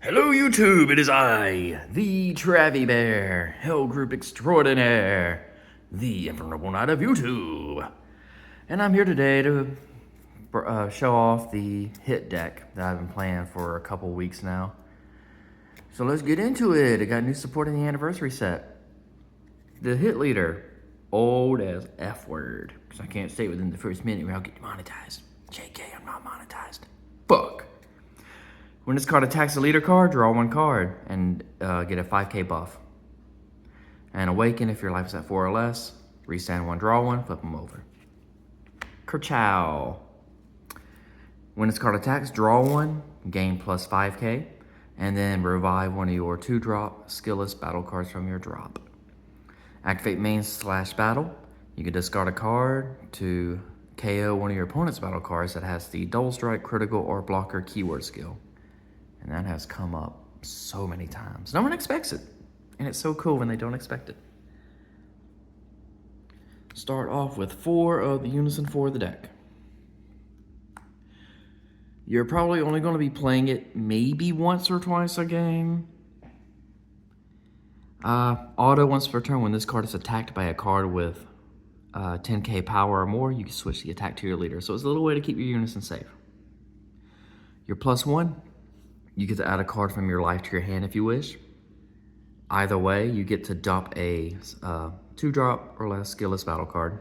Hello YouTube, it is I, the Travie Bear, Hell Group Extraordinaire, the Invulnerable Knight of YouTube. And I'm here today to show off the hit deck that I've been playing for a couple weeks now. So let's get into it. It got new support in the anniversary set. The hit leader, old as F word, because I can't stay within the first minute or I'll get demonetized. JK, I'm not monetized. Fuck. When this card attacks the leader card, draw one card and get a 5k buff. And Awaken if your life is at 4 or less. Restand one, draw one, flip them over. Kerchow. When this card attacks, draw one, gain plus 5k, and then revive one of your 2-drop skillless battle cards from your drop. Activate main/battle. You can discard a card to KO one of your opponent's battle cards that has the double strike, critical, or blocker keyword skill. And that has come up so many times. No one expects it. And it's so cool when they don't expect it. Start off with 4 of the Unison 4 of the deck. You're probably only going to be playing it maybe once or twice a game. Auto once per turn. When this card is attacked by a card with 10k power or more, you can switch the attack to your leader. So it's a little way to keep your Unison safe. Your +1. You get to add a card from your life to your hand if you wish. Either way, you get to dump a 2-drop or less skillless battle card.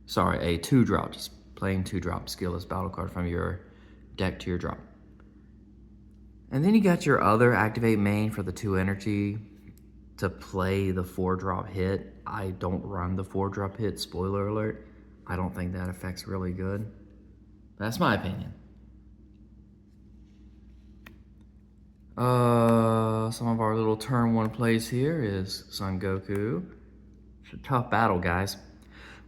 Sorry, a 2-drop, just plain 2-drop skillless battle card from your deck to your drop. And then you got your other activate main for the 2 energy to play the 4-drop hit. I don't run the 4-drop hit, spoiler alert. I don't think that effect's really good. That's my opinion. Some of our little turn 1 plays here is Son Goku. It's a tough battle, guys.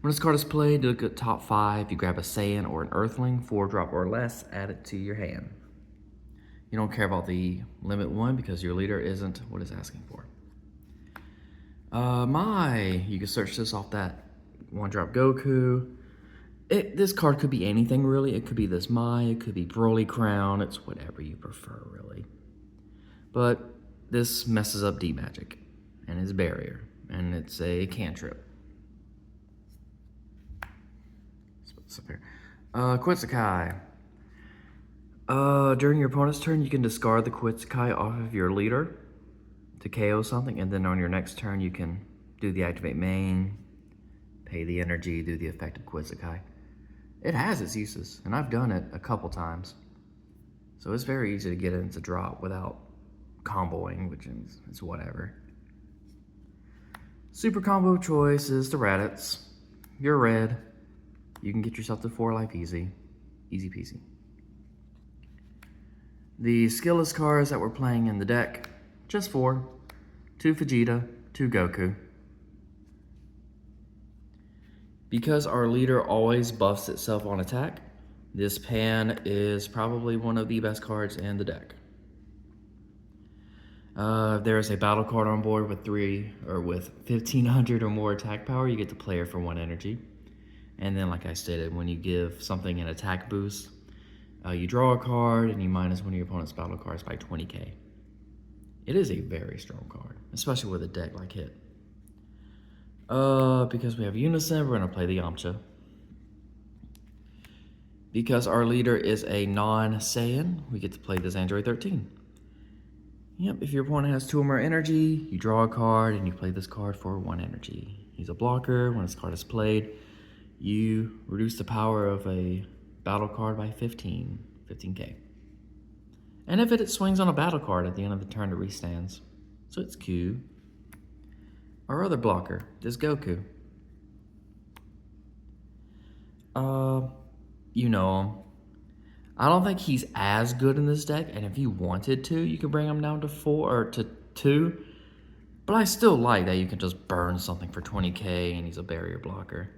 When this card is played, look at top 5. You grab a Saiyan or an Earthling, 4-drop or less, add it to your hand. You don't care about the limit 1 because your leader isn't what it's asking for. You can search this off that 1-drop Goku. This card could be anything, really. It could be this Mai, it could be Broly Crown. It's whatever you prefer, really. But this messes up D-Magic and his barrier, and it's a cantrip. What's up here? Quetzalcoatl. During your opponent's turn, you can discard the Quetzalcoatl off of your leader to KO something, and then on your next turn, you can do the activate main, pay the energy, do the effect of Quetzalcoatl. It has its uses, and I've done it a couple times. So it's very easy to get it into drop without comboing, which is it's whatever. Super combo choice is the Raditz. You're red. You can get yourself to 4 life easy. Easy peasy. The skillless cards that we're playing in the deck, just 4. 2 Vegeta, 2 Goku. Because our leader always buffs itself on attack, this Pan is probably one of the best cards in the deck. There is a battle card on board with 1500 or more attack power. You get to play her for 1 energy. And then, like I stated, when you give something an attack boost, you draw a card and you minus one of your opponent's battle cards by 20k. It is a very strong card, especially with a deck like Hit. Because we have Unison, we're going to play the Yamcha. Because our leader is a non-Saiyan, we get to play this Android 13. Yep, if your opponent has 2 or more energy, you draw a card and you play this card for 1 energy. He's a blocker. When this card is played, you reduce the power of a battle card by 15k. And if it swings on a battle card at the end of the turn, it restands. So it's Q. Our other blocker, this Goku. You know him. I don't think he's as good in this deck, and if you wanted to, you could bring him down to 4 or to 2. But I still like that you can just burn something for 20k and he's a barrier blocker.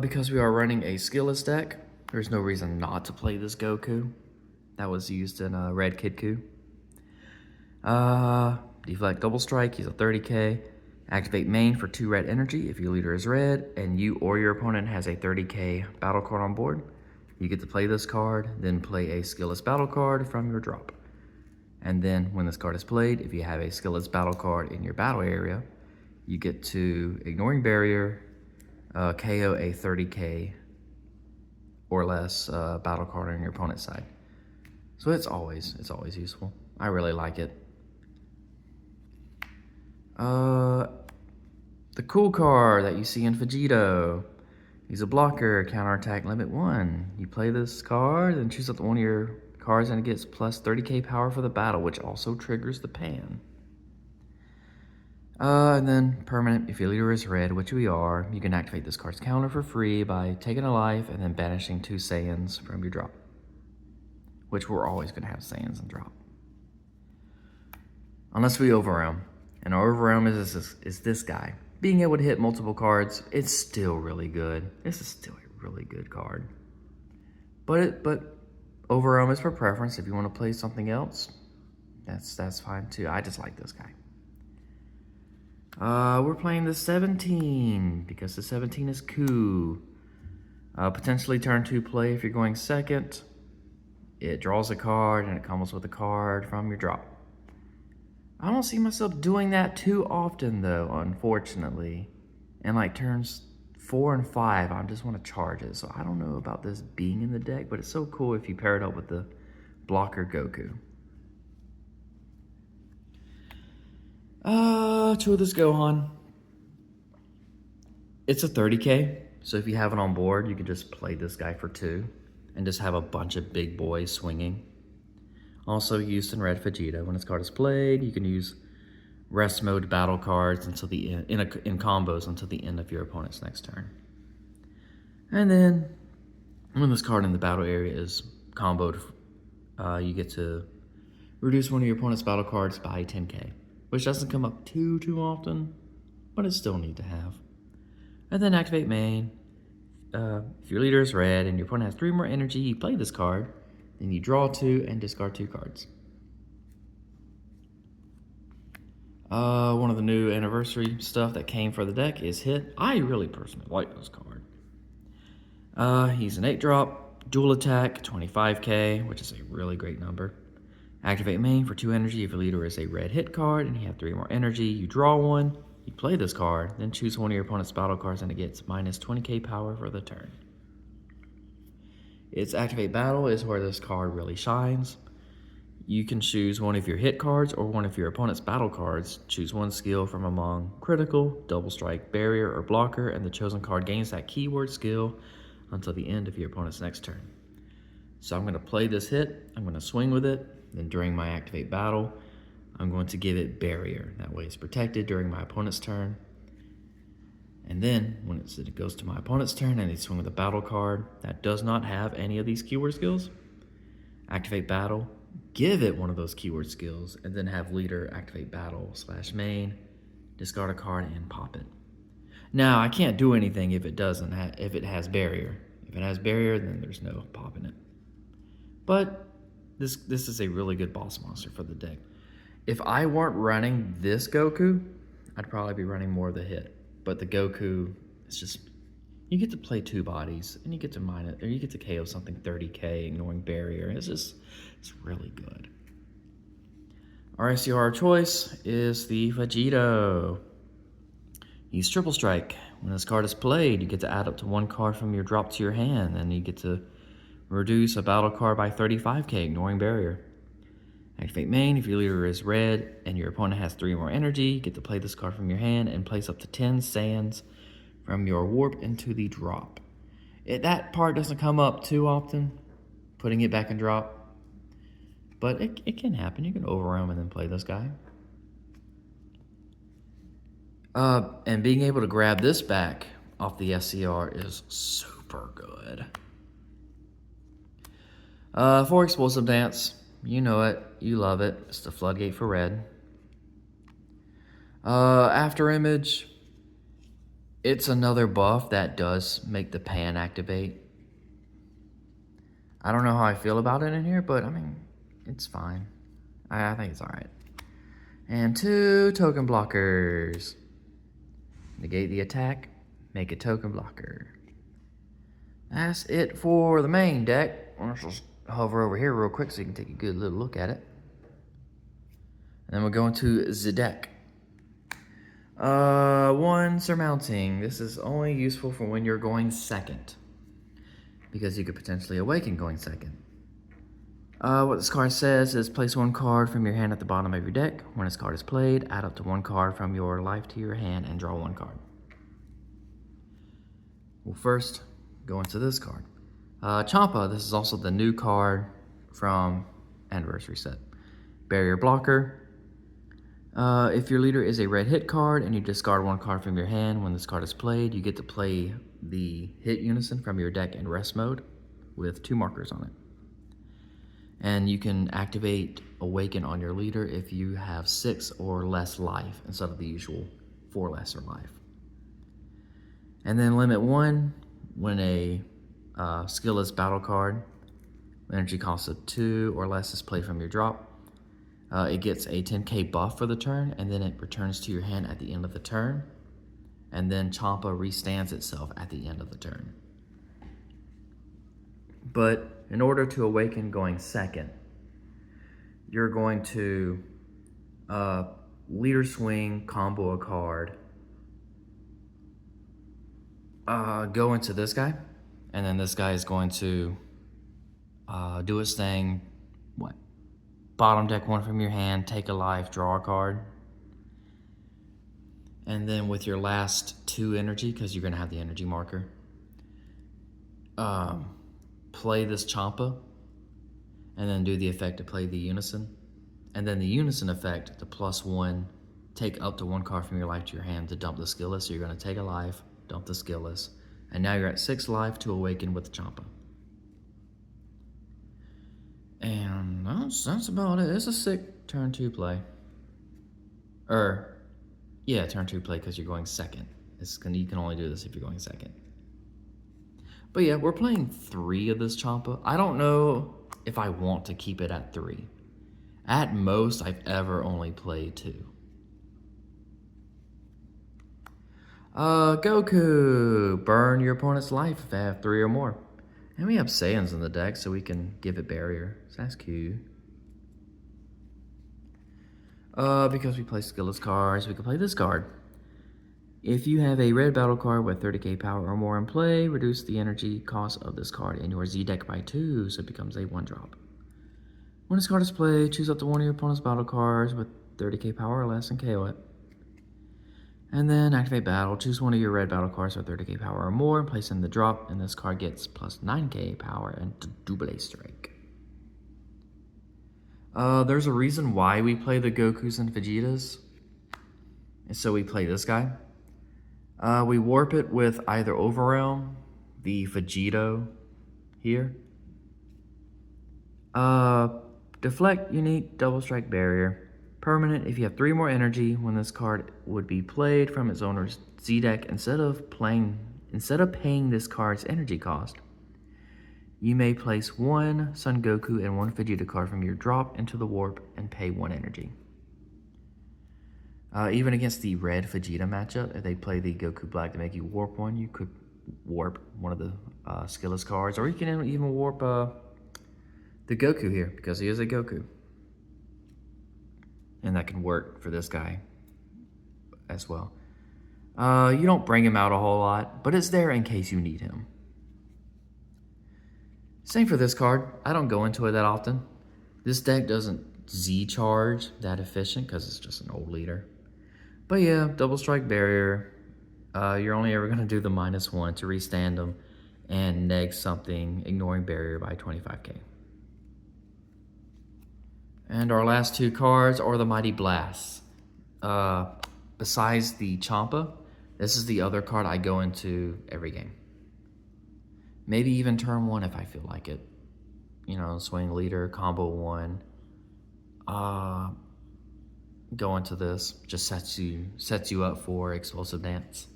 Because we are running a skillless deck, there's no reason not to play this Goku. That was used in Red Kid Ku. Deflect double strike, he's a 30k. Activate main for 2 red energy if your leader is red and you or your opponent has a 30k battle card on board. you get to play this card, then play a skillless battle card from your drop. And then when this card is played, if you have a skillless battle card in your battle area, you get to, ignoring barrier, KO a 30k or less battle card on your opponent's side. So it's always useful. I really like it. The cool card that you see in Vegito. He's a blocker, counterattack limit 1. You play this card, then choose up one of your cards and it gets plus 30k power for the battle, which also triggers the pan. And then permanent, if your leader is red, which we are, you can activate this card's counter for free by taking a life and then banishing 2 Saiyans from your drop. Which we're always going to have Saiyans in drop. Unless we overwhelm. And our overwhelm is this guy. Being able to hit multiple cards, it's still really good. This is still a really good card. But overwhelm is for preference. If you want to play something else, that's fine too. I just like this guy. We're playing the 17 because the 17 is Ku. Potentially turn 2 play if you're going second. It draws a card and it comes with a card from your drop. I don't see myself doing that too often though, unfortunately. And like turns 4 and 5, I just want to charge it. So I don't know about this being in the deck, but it's so cool if you pair it up with the blocker Goku. To this Gohan. It's a 30k, so if you have it on board, you can just play this guy for 2 and just have a bunch of big boys swinging. Also used in Red Vegeta. When this card is played, you can use rest mode battle cards until the end, in combos until the end of your opponent's next turn. And then when this card in the battle area is comboed, you get to reduce one of your opponent's battle cards by 10k, which doesn't come up too often, but it's still neat to have. And then activate main. If your leader is red and your opponent has 3 more energy, you play this card. Then you draw 2 and discard 2 cards. One of the new anniversary stuff that came for the deck is Hit. I really personally like this card. He's an 8-drop, dual attack, 25k, which is a really great number. Activate main for 2 energy if your leader is a red hit card and you have 3 more energy. You draw 1, you play this card, then choose one of your opponent's battle cards and it gets minus 20k power for the turn. Its activate battle is where this card really shines. You can choose one of your hit cards or one of your opponent's battle cards. Choose one skill from among critical, double strike, barrier, or blocker, and the chosen card gains that keyword skill until the end of your opponent's next turn. So I'm going to play this hit, I'm going to swing with it, then during my activate battle, I'm going to give it barrier. That way it's protected during my opponent's turn. And then, when it goes to my opponent's turn and they swing with a battle card that does not have any of these keyword skills, activate battle, give it one of those keyword skills, and then have leader activate battle / main, discard a card, and pop it. Now, I can't do anything if it doesn't if it has barrier. If it has barrier, then there's no popping it. But this is a really good boss monster for the deck. If I weren't running this Goku, I'd probably be running more of the hit. But the Goku, it's just, you get to play 2 bodies and you get to KO something 30k, ignoring barrier. It's really good. Our SCR choice is the Vegito. Use Triple Strike. When this card is played, you get to add up to 1 card from your drop to your hand, and you get to reduce a battle card by 35k, ignoring barrier. Activate main if your leader is red and your opponent has 3 more energy. You get to play this card from your hand and place up to 10 Saiyans from your warp into the drop. That part doesn't come up too often, putting it back in drop. But it can happen. You can overwhelm and then play this guy. And being able to grab this back off the SCR is super good. For Explosive Dance, you know it, you love it. It's the Floodgate for red. After Image, it's another buff that does make the pan activate. I don't know how I feel about it in here, but I mean, it's fine. I think it's alright. And 2 token blockers. Negate the attack, make a token blocker. That's it for the main deck. Let's just hover over here real quick so you can take a good little look at it. And then we'll go into the deck. One, surmounting. This is only useful for when you're going second, because you could potentially awaken going second. What this card says is place one card from your hand at the bottom of your deck. When this card is played, add up to one card from your life to your hand and draw one card. We'll first go into this card. Champa, this is also the new card from Anniversary Set. Barrier Blocker. If your leader is a red hit card and you discard one card from your hand when this card is played, you get to play the hit unison from your deck in rest mode with 2 markers on it. And you can activate Awaken on your leader if you have 6 or less life instead of the usual 4 lesser life. And then limit 1, when a skillless battle card, energy cost of 2 or less is played from your drop. It gets a 10k buff for the turn, and then it returns to your hand at the end of the turn. And then Champa restands itself at the end of the turn. But in order to awaken going second, you're going to leader swing, combo a card, go into this guy, and then this guy is going to do his thing. What? Bottom deck one from your hand, take a life, draw a card. And then with your last 2 energy, because you're going to have the energy marker, play this Champa, and then do the effect to play the unison. And then the unison effect, the +1, take up to 1 card from your life to your hand to dump the skillless. So you're going to take a life, dump the skillless, and now you're at 6 life to awaken with the Champa. And that's about it. It's a sick turn 2 play. Yeah, turn 2 play because you're going second. You can only do this if you're going second. But yeah, we're playing 3 of this Champa. I don't know if I want to keep it at 3. At most, I've ever only played 2. Goku. Burn your opponent's life if they have 3 or more. And we have Saiyans in the deck, so we can give it barrier. So that's cute. Because we play skillless cards, we can play this card. If you have a red battle card with 30k power or more in play, reduce the energy cost of this card in your Z deck by 2, so it becomes a 1-drop. When this card is played, choose up to one of your opponent's battle cards with 30k power or less and KO it. And then activate battle, choose one of your red battle cards with 30k power or more and place in the drop, and this card gets plus 9k power and double strike. There's a reason why we play the Gokus and Vegetas. And so we play this guy. We warp it with either Overrealm, the Vegito here. Deflect, unique, double strike barrier. Permanent, if you have 3 more energy when this card would be played from its owner's Z deck, instead of paying this card's energy cost, you may place 1 Son Goku and 1 Vegeta card from your drop into the warp and pay 1 energy. Even against the red Vegeta matchup, if they play the Goku Black to make you warp 1, you could warp one of the skillless cards, or you can even warp the Goku here, because he is a Goku. And that can work for this guy as well. You don't bring him out a whole lot, but it's there in case you need him. Same for this card. I don't go into it that often. This deck doesn't Z-charge that efficient because it's just an old leader. But yeah, double strike barrier. You're only ever going to do the -1 to restand them and neg something, ignoring barrier by 25k. And our last 2 cards are the Mighty Blasts. Besides the Champa, this is the other card I go into every game. Maybe even turn 1 if I feel like it. You know, swing leader, combo 1. Go into this. Just sets you up for Explosive Dance.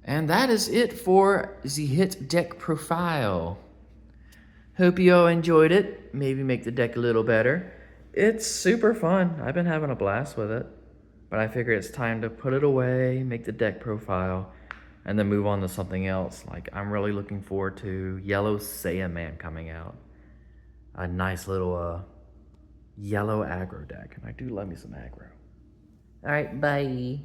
And that is it for the hit deck profile. Hope you all enjoyed it. Maybe make the deck a little better. It's super fun. I've been having a blast with it. But I figure it's time to put it away, make the deck profile, and then move on to something else. Like, I'm really looking forward to Yellow Saiyaman coming out. A nice little yellow aggro deck, and I do love me some aggro. All right, bye.